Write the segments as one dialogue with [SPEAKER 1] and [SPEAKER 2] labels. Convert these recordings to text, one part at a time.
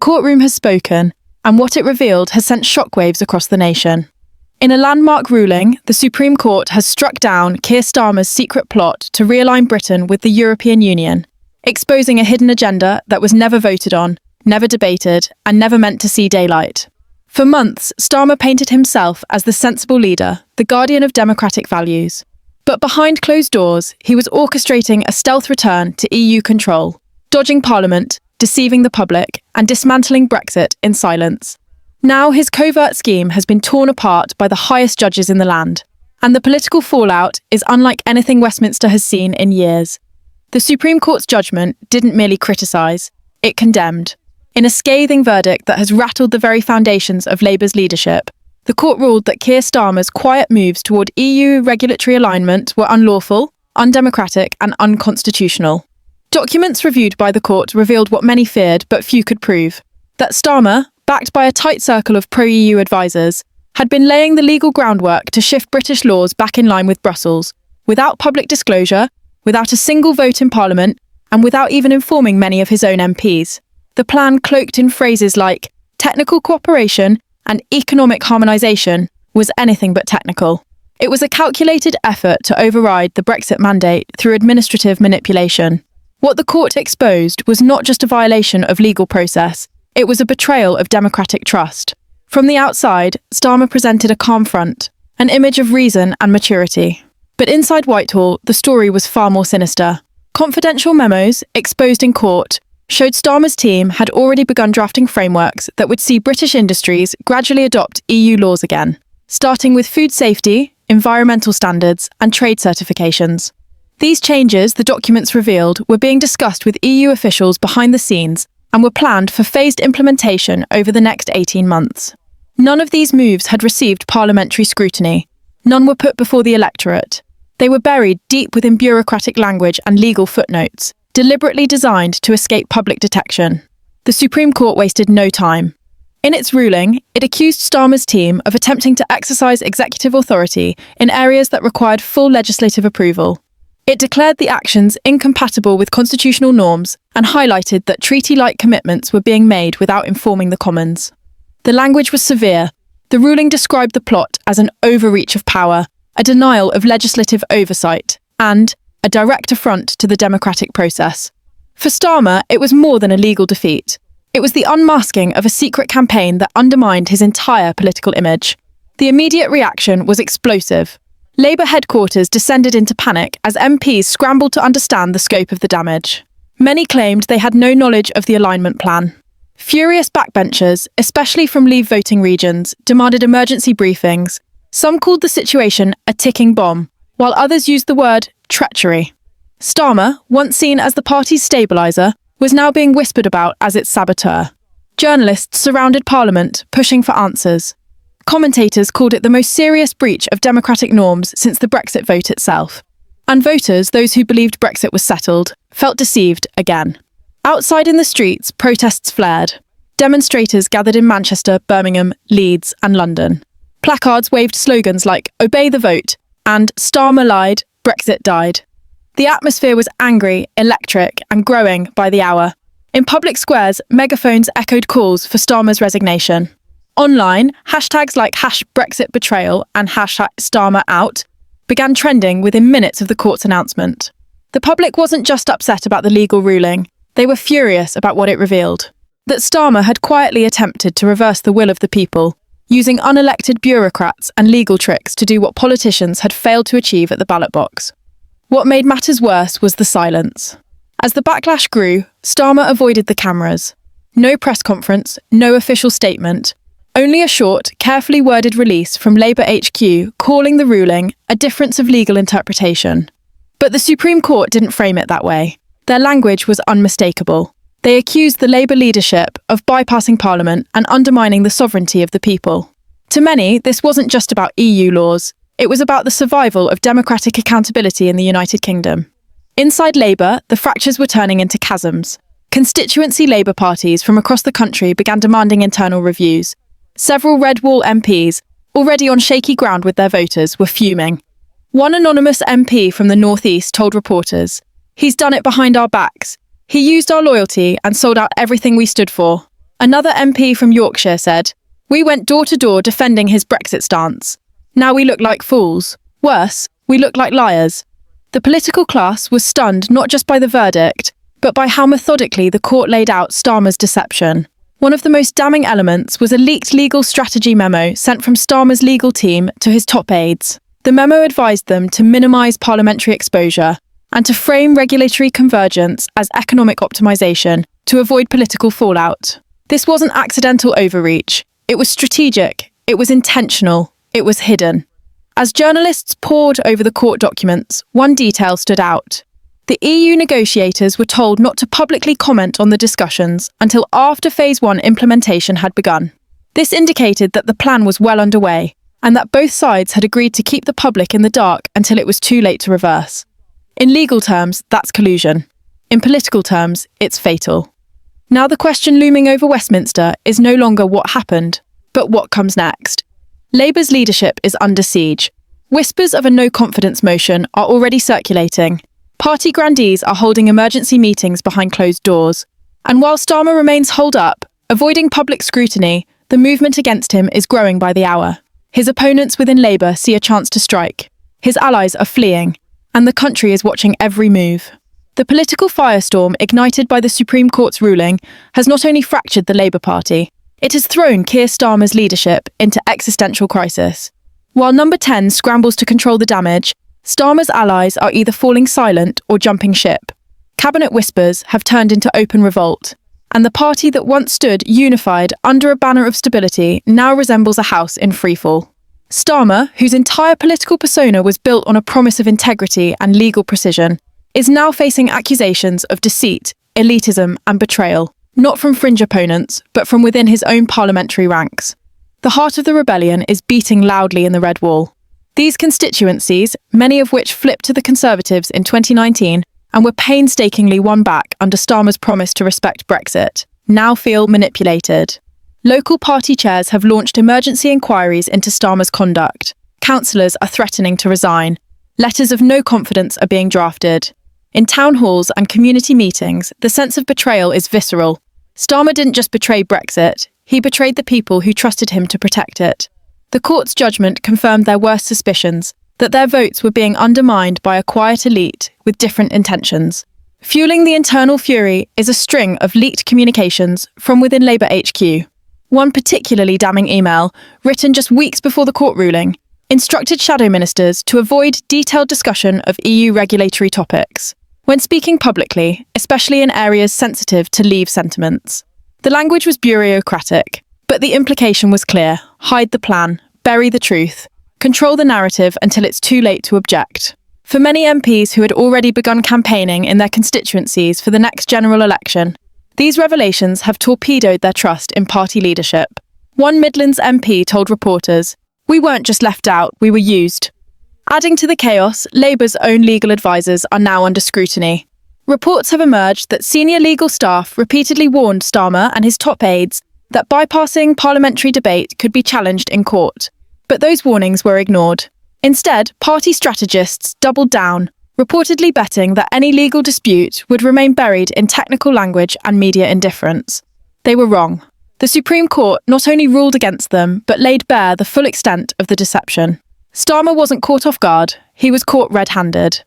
[SPEAKER 1] courtroom has spoken, and what it revealed has sent shockwaves across the nation. In a landmark ruling, the Supreme Court has struck down Keir Starmer's secret plot to realign Britain with the European Union, exposing a hidden agenda that was never voted on, never debated, and never meant to see daylight. For months, Starmer painted himself as the sensible leader, the guardian of democratic values. But behind closed doors, he was orchestrating a stealth return to EU control, dodging Parliament, deceiving the public, and dismantling Brexit in silence. Now his covert scheme has been torn apart by the highest judges in the land, and the political fallout is unlike anything Westminster has seen in years. The Supreme Court's judgment didn't merely criticise, it condemned. In a scathing verdict that has rattled the very foundations of Labour's leadership, the court ruled that Keir Starmer's quiet moves toward EU regulatory alignment were unlawful, undemocratic, and unconstitutional. Documents reviewed by the court revealed what many feared but few could prove, that Starmer, backed by a tight circle of pro-EU advisers, had been laying the legal groundwork to shift British laws back in line with Brussels, without public disclosure, without a single vote in Parliament, and without even informing many of his own MPs. The plan, cloaked in phrases like technical cooperation and economic harmonisation, was anything but technical. It was a calculated effort to override the Brexit mandate through administrative manipulation. What the court exposed was not just a violation of legal process, it was a betrayal of democratic trust. From the outside, Starmer presented a calm front, an image of reason and maturity. But inside Whitehall, the story was far more sinister. Confidential memos, exposed in court, showed Starmer's team had already begun drafting frameworks that would see British industries gradually adopt EU laws again, starting with food safety, environmental standards, and trade certifications. These changes, the documents revealed, were being discussed with EU officials behind the scenes and were planned for phased implementation over the next 18 months. None of these moves had received parliamentary scrutiny. None were put before the electorate. They were buried deep within bureaucratic language and legal footnotes, deliberately designed to escape public detection. The Supreme Court wasted no time. In its ruling, it accused Starmer's team of attempting to exercise executive authority in areas that required full legislative approval. It declared the actions incompatible with constitutional norms and highlighted that treaty-like commitments were being made without informing the Commons. The language was severe. The ruling described the plot as an overreach of power, a denial of legislative oversight, and a direct affront to the democratic process. For Starmer, it was more than a legal defeat. It was the unmasking of a secret campaign that undermined his entire political image. The immediate reaction was explosive. Labour headquarters descended into panic as MPs scrambled to understand the scope of the damage. Many claimed they had no knowledge of the alignment plan. Furious backbenchers, especially from Leave voting regions, demanded emergency briefings. Some called the situation a ticking bomb, while others used the word treachery. Starmer, once seen as the party's stabiliser, was now being whispered about as its saboteur. Journalists surrounded Parliament, pushing for answers. Commentators called it the most serious breach of democratic norms since the Brexit vote itself. And voters, those who believed Brexit was settled, felt deceived again. Outside in the streets, protests flared. Demonstrators gathered in Manchester, Birmingham, Leeds, and London. Placards waved slogans like "Obey the vote" and "Starmer lied, Brexit died." The atmosphere was angry, electric, and growing by the hour. In public squares, megaphones echoed calls for Starmer's resignation. Online, hashtags like #BrexitBetrayal and #StarmerOut began trending within minutes of the court's announcement. The public wasn't just upset about the legal ruling, they were furious about what it revealed. That Starmer had quietly attempted to reverse the will of the people, using unelected bureaucrats and legal tricks to do what politicians had failed to achieve at the ballot box. What made matters worse was the silence. As the backlash grew, Starmer avoided the cameras. No press conference, no official statement, only a short, carefully worded release from Labour HQ calling the ruling a difference of legal interpretation. But the Supreme Court didn't frame it that way. Their language was unmistakable. They accused the Labour leadership of bypassing Parliament and undermining the sovereignty of the people. To many, this wasn't just about EU laws. It was about the survival of democratic accountability in the United Kingdom. Inside Labour, the fractures were turning into chasms. Constituency Labour parties from across the country began demanding internal reviews. Several Red Wall MPs, already on shaky ground with their voters, were fuming. One anonymous MP from the North East told reporters, "He's done it behind our backs. He used our loyalty and sold out everything we stood for." Another MP from Yorkshire said, "We went door to door defending his Brexit stance. Now we look like fools. Worse, we look like liars." The political class was stunned not just by the verdict, but by how methodically the court laid out Starmer's deception. One of the most damning elements was a leaked legal strategy memo sent from Starmer's legal team to his top aides. The memo advised them to minimise parliamentary exposure and to frame regulatory convergence as economic optimisation to avoid political fallout. This wasn't accidental overreach. It was strategic. It was intentional. It was hidden. As journalists pored over the court documents, one detail stood out. The EU negotiators were told not to publicly comment on the discussions until after Phase 1 implementation had begun. This indicated that the plan was well underway, and that both sides had agreed to keep the public in the dark until it was too late to reverse. In legal terms, that's collusion. In political terms, it's fatal. Now the question looming over Westminster is no longer what happened, but what comes next. Labour's leadership is under siege. Whispers of a no-confidence motion are already circulating. Party grandees are holding emergency meetings behind closed doors. And while Starmer remains holed up, avoiding public scrutiny, the movement against him is growing by the hour. His opponents within Labour see a chance to strike. His allies are fleeing, and the country is watching every move. The political firestorm ignited by the Supreme Court's ruling has not only fractured the Labour Party, it has thrown Keir Starmer's leadership into existential crisis. While Number 10 scrambles to control the damage, Starmer's allies are either falling silent or jumping ship. Cabinet whispers have turned into open revolt, and the party that once stood unified under a banner of stability now resembles a house in freefall. Starmer, whose entire political persona was built on a promise of integrity and legal precision, is now facing accusations of deceit, elitism, and betrayal, not from fringe opponents, but from within his own parliamentary ranks. The heart of the rebellion is beating loudly in the Red Wall. These constituencies, many of which flipped to the Conservatives in 2019 and were painstakingly won back under Starmer's promise to respect Brexit, now feel manipulated. Local party chairs have launched emergency inquiries into Starmer's conduct. Councillors are threatening to resign. Letters of no confidence are being drafted. In town halls and community meetings, the sense of betrayal is visceral. Starmer didn't just betray Brexit, he betrayed the people who trusted him to protect it. The court's judgment confirmed their worst suspicions, that their votes were being undermined by a quiet elite with different intentions. Fueling the internal fury is a string of leaked communications from within Labour HQ. One particularly damning email, written just weeks before the court ruling, instructed shadow ministers to avoid detailed discussion of EU regulatory topics when speaking publicly, especially in areas sensitive to Leave sentiments. The language was bureaucratic, but the implication was clear: hide the plan, bury the truth, control the narrative until it's too late to object. For many MPs who had already begun campaigning in their constituencies for the next general election, these revelations have torpedoed their trust in party leadership. One Midlands MP told reporters, "We weren't just left out, we were used." Adding to the chaos, Labour's own legal advisers are now under scrutiny. Reports have emerged that senior legal staff repeatedly warned Starmer and his top aides that bypassing parliamentary debate could be challenged in court. But those warnings were ignored. Instead, party strategists doubled down, reportedly betting that any legal dispute would remain buried in technical language and media indifference. They were wrong. The Supreme Court not only ruled against them, but laid bare the full extent of the deception. Starmer wasn't caught off guard, he was caught red-handed.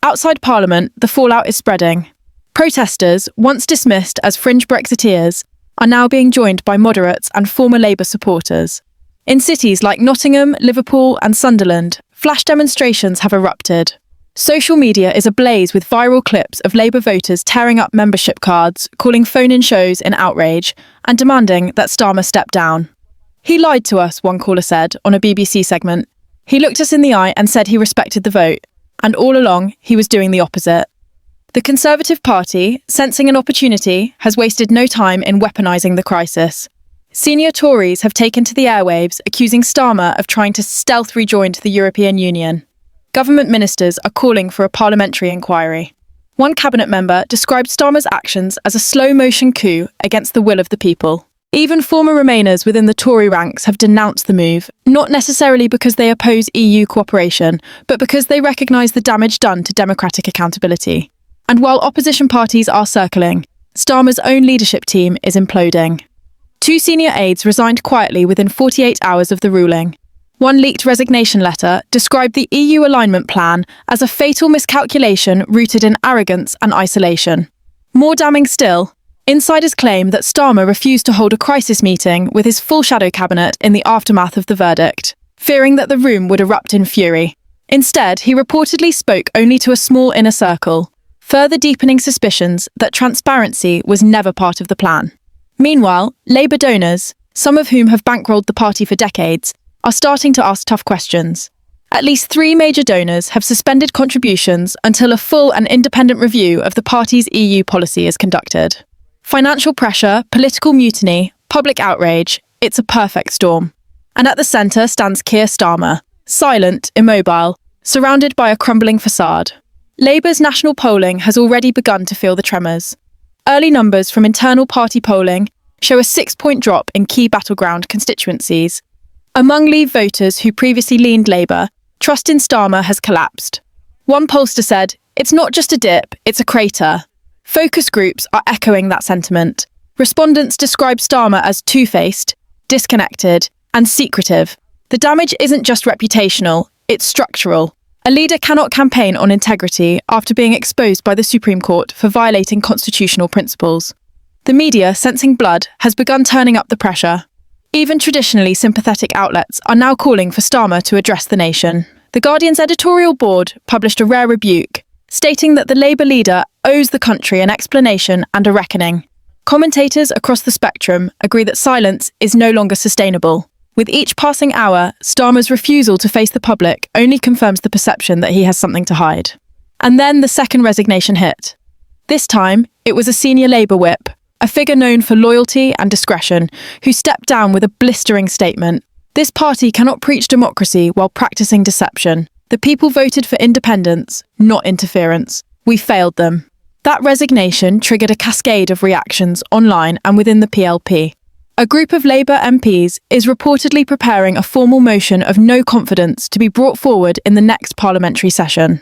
[SPEAKER 1] Outside Parliament, the fallout is spreading. Protesters, once dismissed as fringe Brexiteers, are now being joined by moderates and former Labour supporters. In cities like Nottingham, Liverpool and Sunderland, flash demonstrations have erupted. Social media is ablaze with viral clips of Labour voters tearing up membership cards, calling phone-in shows an outrage, and demanding that Starmer step down. "He lied to us," one caller said on a BBC segment. "He looked us in the eye and said he respected the vote, and all along he was doing the opposite." The Conservative Party, sensing an opportunity, has wasted no time in weaponising the crisis. Senior Tories have taken to the airwaves, accusing Starmer of trying to stealth rejoin to the European Union. Government ministers are calling for a parliamentary inquiry. One cabinet member described Starmer's actions as a slow-motion coup against the will of the people. Even former Remainers within the Tory ranks have denounced the move, not necessarily because they oppose EU cooperation, but because they recognise the damage done to democratic accountability. And while opposition parties are circling, Starmer's own leadership team is imploding. Two senior aides resigned quietly within 48 hours of the ruling. One leaked resignation letter described the EU alignment plan as a fatal miscalculation rooted in arrogance and isolation. More damning still, insiders claim that Starmer refused to hold a crisis meeting with his full shadow cabinet in the aftermath of the verdict, fearing that the room would erupt in fury. Instead, he reportedly spoke only to a small inner circle, further deepening suspicions that transparency was never part of the plan. Meanwhile, Labour donors, some of whom have bankrolled the party for decades, are starting to ask tough questions. At least 3 major donors have suspended contributions until a full and independent review of the party's EU policy is conducted. Financial pressure, political mutiny, public outrage, it's a perfect storm. And at the centre stands Keir Starmer, silent, immobile, surrounded by a crumbling facade. Labour's national polling has already begun to feel the tremors. Early numbers from internal party polling show a 6-point drop in key battleground constituencies. Among Leave voters who previously leaned Labour, trust in Starmer has collapsed. One pollster said, "It's not just a dip, it's a crater." Focus groups are echoing that sentiment. Respondents describe Starmer as two-faced, disconnected, and secretive. The damage isn't just reputational, it's structural. A leader cannot campaign on integrity after being exposed by the Supreme Court for violating constitutional principles. The media, sensing blood, has begun turning up the pressure. Even traditionally sympathetic outlets are now calling for Starmer to address the nation. The Guardian's editorial board published a rare rebuke, stating that the Labour leader owes the country an explanation and a reckoning. Commentators across the spectrum agree that silence is no longer sustainable. With each passing hour, Starmer's refusal to face the public only confirms the perception that he has something to hide. And then the second resignation hit. This time, it was a senior Labour whip, a figure known for loyalty and discretion, who stepped down with a blistering statement. "This party cannot preach democracy while practicing deception. The people voted for independence, not interference. We failed them." That resignation triggered a cascade of reactions online and within the PLP. A group of Labour MPs is reportedly preparing a formal motion of no confidence to be brought forward in the next parliamentary session.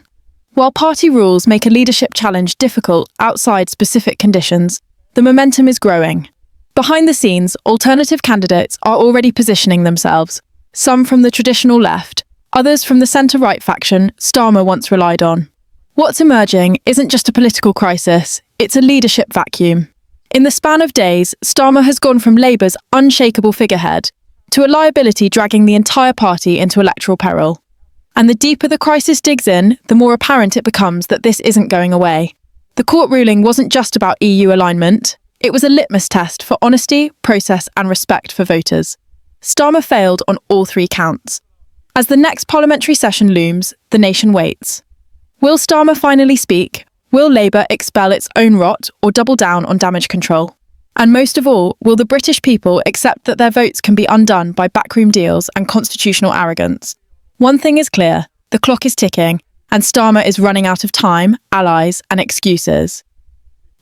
[SPEAKER 1] While party rules make a leadership challenge difficult outside specific conditions, the momentum is growing. Behind the scenes, alternative candidates are already positioning themselves, some from the traditional left, others from the centre-right faction Starmer once relied on. What's emerging isn't just a political crisis, it's a leadership vacuum. In the span of days, Starmer has gone from Labour's unshakable figurehead to a liability dragging the entire party into electoral peril. And the deeper the crisis digs in, the more apparent it becomes that this isn't going away. The court ruling wasn't just about EU alignment, it was a litmus test for honesty, process and respect for voters. Starmer failed on all 3 counts. As the next parliamentary session looms, the nation waits. Will Starmer finally speak? Will Labour expel its own rot or double down on damage control? And most of all, will the British people accept that their votes can be undone by backroom deals and constitutional arrogance? One thing is clear, the clock is ticking, and Starmer is running out of time, allies and excuses.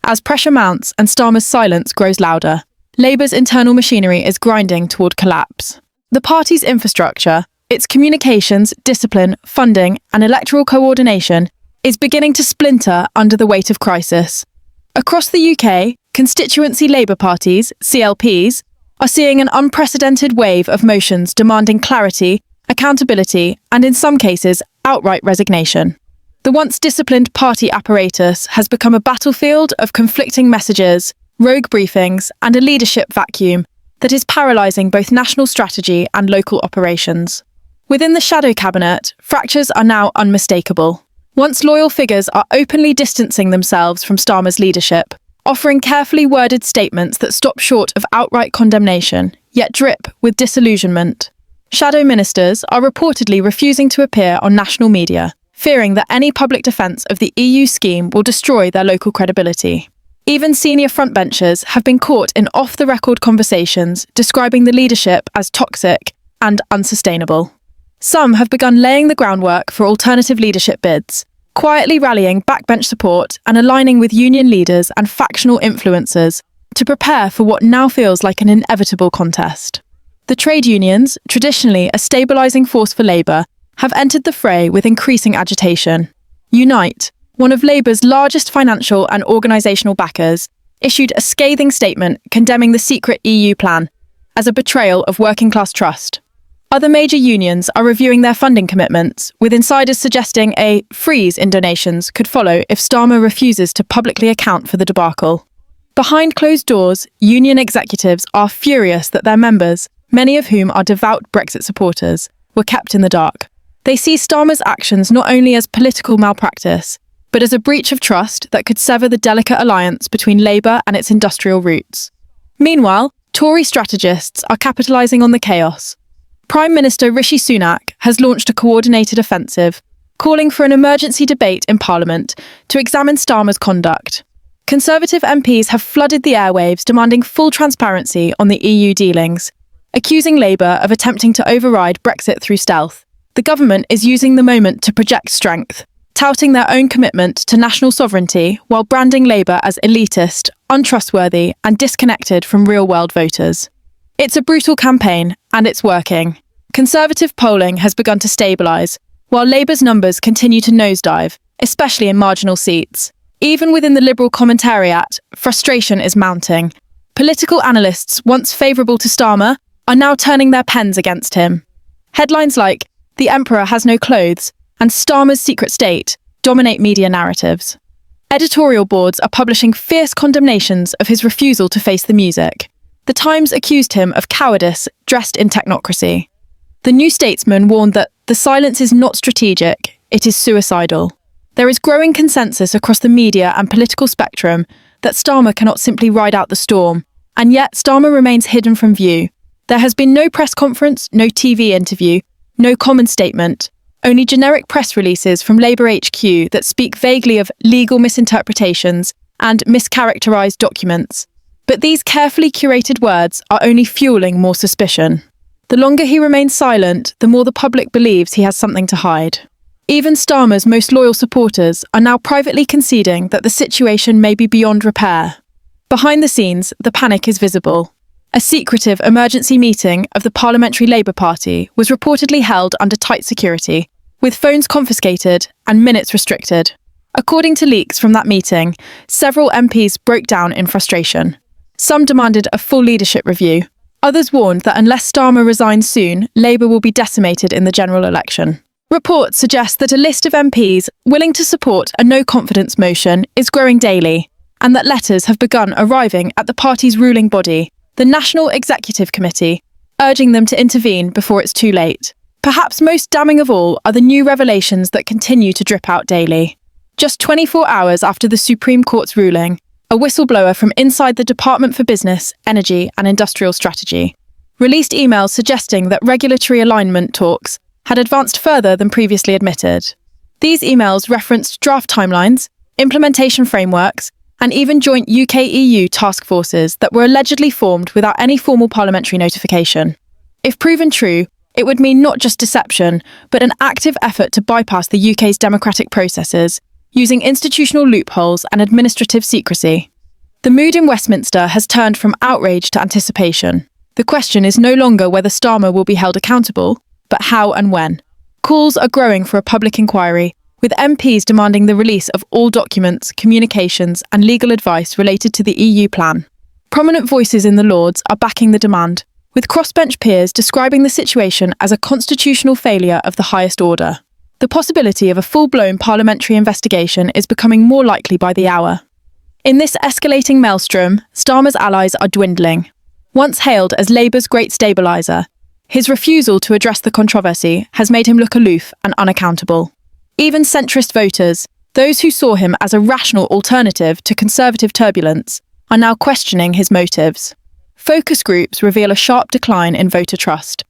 [SPEAKER 1] As pressure mounts and Starmer's silence grows louder, Labour's internal machinery is grinding toward collapse. The party's infrastructure, its communications, discipline, funding and electoral coordination is beginning to splinter under the weight of crisis. Across the UK, constituency Labour parties, CLPs, are seeing an unprecedented wave of motions demanding clarity, accountability, and in some cases, outright resignation. The once disciplined party apparatus has become a battlefield of conflicting messages, rogue briefings, and a leadership vacuum that is paralysing both national strategy and local operations. Within the shadow cabinet, fractures are now unmistakable. Once loyal figures are openly distancing themselves from Starmer's leadership, offering carefully worded statements that stop short of outright condemnation, yet drip with disillusionment. Shadow ministers are reportedly refusing to appear on national media, fearing that any public defence of the EU scheme will destroy their local credibility. Even senior frontbenchers have been caught in off-the-record conversations describing the leadership as toxic and unsustainable. Some have begun laying the groundwork for alternative leadership bids, quietly rallying backbench support and aligning with union leaders and factional influencers to prepare for what now feels like an inevitable contest. The trade unions, traditionally a stabilising force for Labour, have entered the fray with increasing agitation. Unite, one of Labour's largest financial and organisational backers, issued a scathing statement condemning the secret EU plan as a betrayal of working-class trust. Other major unions are reviewing their funding commitments, with insiders suggesting a freeze in donations could follow if Starmer refuses to publicly account for the debacle. Behind closed doors, union executives are furious that their members, many of whom are devout Brexit supporters, were kept in the dark. They see Starmer's actions not only as political malpractice, but as a breach of trust that could sever the delicate alliance between Labour and its industrial roots. Meanwhile, Tory strategists are capitalising on the chaos. Prime Minister Rishi Sunak has launched a coordinated offensive, calling for an emergency debate in Parliament to examine Starmer's conduct. Conservative MPs have flooded the airwaves demanding full transparency on the EU dealings, accusing Labour of attempting to override Brexit through stealth. The government is using the moment to project strength, touting their own commitment to national sovereignty while branding Labour as elitist, untrustworthy, and disconnected from real-world voters. It's a brutal campaign, and it's working. Conservative polling has begun to stabilise, while Labour's numbers continue to nosedive, especially in marginal seats. Even within the Liberal commentariat, frustration is mounting. Political analysts, once favourable to Starmer, are now turning their pens against him. Headlines like "The Emperor has no clothes" and "Starmer's secret state" dominate media narratives. Editorial boards are publishing fierce condemnations of his refusal to face the music. The Times accused him of cowardice dressed in technocracy. The New Statesman warned that the silence is not strategic, it is suicidal. There is growing consensus across the media and political spectrum that Starmer cannot simply ride out the storm, and yet Starmer remains hidden from view. There has been no press conference, no TV interview, no common statement, only generic press releases from Labour HQ that speak vaguely of legal misinterpretations and mischaracterised documents. But these carefully curated words are only fueling more suspicion. The longer he remains silent, the more the public believes he has something to hide. Even Starmer's most loyal supporters are now privately conceding that the situation may be beyond repair. Behind the scenes, the panic is visible. A secretive emergency meeting of the Parliamentary Labour Party was reportedly held under tight security, with phones confiscated and minutes restricted. According to leaks from that meeting, several MPs broke down in frustration. Some demanded a full leadership review. Others warned that unless Starmer resigns soon, Labour will be decimated in the general election. Reports suggest that a list of MPs willing to support a no-confidence motion is growing daily, and that letters have begun arriving at the party's ruling body, the National Executive Committee, urging them to intervene before it's too late. Perhaps most damning of all are the new revelations that continue to drip out daily. Just 24 hours after the Supreme Court's ruling, a whistleblower from inside the Department for Business, Energy and Industrial Strategy released emails suggesting that regulatory alignment talks had advanced further than previously admitted. These emails referenced draft timelines, implementation frameworks, and even joint UK-EU task forces that were allegedly formed without any formal parliamentary notification. If proven true, it would mean not just deception, but an active effort to bypass the UK's democratic processes, using institutional loopholes and administrative secrecy. The mood in Westminster has turned from outrage to anticipation. The question is no longer whether Starmer will be held accountable, but how and when. Calls are growing for a public inquiry, with MPs demanding the release of all documents, communications and legal advice related to the EU plan. Prominent voices in the Lords are backing the demand, with crossbench peers describing the situation as a constitutional failure of the highest order. The possibility of a full-blown parliamentary investigation is becoming more likely by the hour. In this escalating maelstrom, Starmer's allies are dwindling. Once hailed as Labour's great stabiliser, his refusal to address the controversy has made him look aloof and unaccountable. Even centrist voters, those who saw him as a rational alternative to Conservative turbulence, are now questioning his motives. Focus groups reveal a sharp decline in voter trust.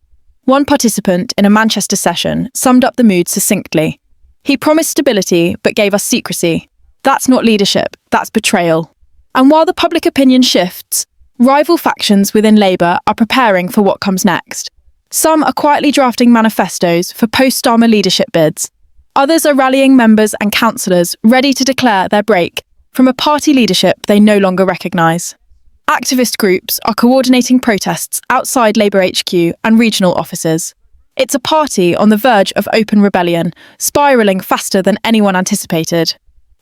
[SPEAKER 1] One participant in a Manchester session summed up the mood succinctly. "He promised stability but gave us secrecy. That's not leadership, that's betrayal." And while the public opinion shifts, rival factions within Labour are preparing for what comes next. Some are quietly drafting manifestos for post-Starmer leadership bids. Others are rallying members and councillors ready to declare their break from a party leadership they no longer recognise. Activist groups are coordinating protests outside Labour HQ and regional offices. It's a party on the verge of open rebellion, spiralling faster than anyone anticipated.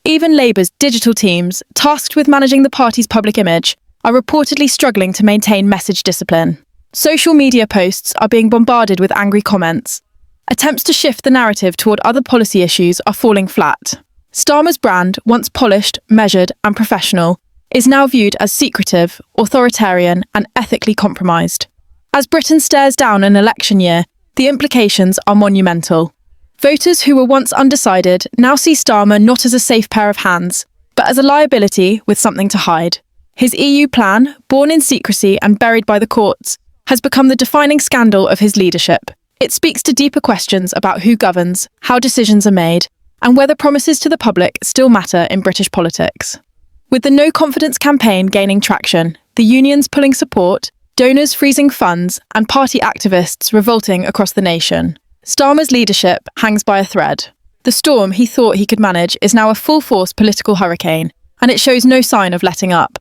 [SPEAKER 1] Even Labour's digital teams, tasked with managing the party's public image, are reportedly struggling to maintain message discipline. Social media posts are being bombarded with angry comments. Attempts to shift the narrative toward other policy issues are falling flat. Starmer's brand, once polished, measured, and professional, is now viewed as secretive, authoritarian, and ethically compromised. As Britain stares down an election year, the implications are monumental. Voters who were once undecided now see Starmer not as a safe pair of hands, but as a liability with something to hide. His EU plan, born in secrecy and buried by the courts, has become the defining scandal of his leadership. It speaks to deeper questions about who governs, how decisions are made, and whether promises to the public still matter in British politics. With the No Confidence campaign gaining traction, the unions pulling support, donors freezing funds, and party activists revolting across the nation, Starmer's leadership hangs by a thread. The storm he thought he could manage is now a full-force political hurricane, and it shows no sign of letting up.